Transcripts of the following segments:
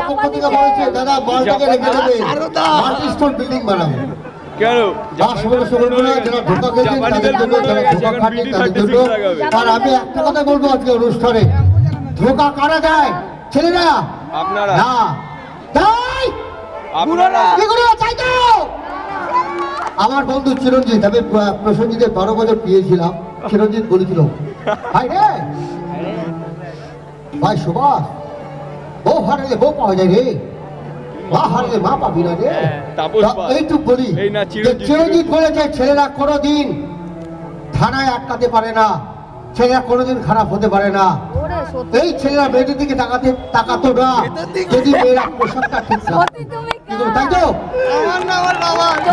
পক্ষ থেকে বলেছে দাদা মালটাকে রেখে দেবে, মাল্টি-স্টোর বিল্ডিং বানাবো। কেন আর আমি একটা কথা বলবো আজকে অনুষ্ঠানে, ধোকা কারা দেয়? ছেলেরা, আপনারা না তাই তাই তো। আমার বন্ধু চিরঞ্জিত, আমি প্রসেনজিতের 12 বছর পেয়েছিলাম। চিরঞ্জিত বলেছিল, ভাই রে ভাই সুভাষ, বউ হারালে বউ পাওয়া যায় রে, মা হারলে মা পাবি না রে। এইটুক বলি, চিরঞ্জিত বলেছে ছেলেরা কোনোদিন থানায় আটকাতে পারে না, ছেলেরা কোনোদিন খারাপ হতে পারে না। এই ছেলেরা মেয়েদের দিকে তাকাতো না যদি মেয়েরা পোশাকটা ঠিক থাকে, তাই তো?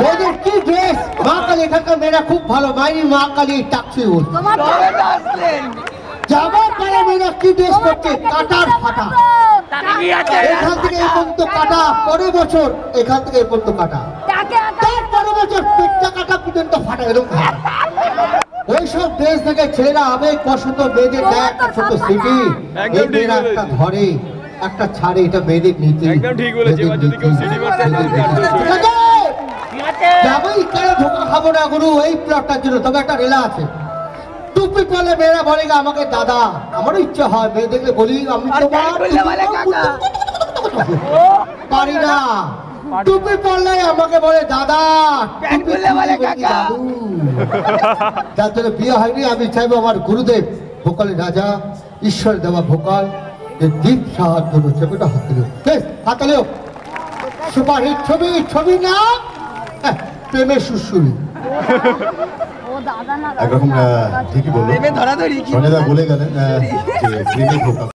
মেয়েদের কি ড্রেস, মা কালী, এখানকার মেয়েরা খুব ভালো, মাইনি মা কালী টাকছি যাবার পরে মেয়েরা কি ড্রেস করছে, কাটার ফাটা, এখান থেকে এই পর্যন্ত কাটা, পরের বছর এখান থেকে এই পর্যন্ত কাটা, তার পরের বছর পেটটা কাটা পর্যন্ত ফাটা, এরকম ওইসব ড্রেস থেকে ছেলেরা আবেগ বসত মেয়েদের দেয় একটা ছোট স্মৃতি, এই মেয়েরা একটা ধরে একটা ছাড়ে, এটা মেয়েদের নীতি। একদম ঠিক বলেছে। এবার যদি কেউ সিটি মারতে যাবেই কেন ধোকা খাবো না গুরু এই প্লটটার জন্য। তবে একটা রেলা আছে, টুপি পরলে মেয়েরা বলে আমাকে দাদা, আমারও ইচ্ছা হয় মেয়ে দেখলে বলি আমি পারি না, টুপি পরলে আমাকে বলে দাদা, যার জন্য বিয়ে হয়নি। আমি চাইবো আমার গুরুদেব ভোকালের রাজা, ঈশ্বর দেওয়া ভোকাল, দীপ সাহার জন্য ছবিটা হাতলে হাতলেও সুপারহিট ছবি, ছবি না প্রেমের সুশুরি। একরকম ঠিকই বললো, সঞ্জয়দা বলে গেলেন যে প্রেমে ধোকা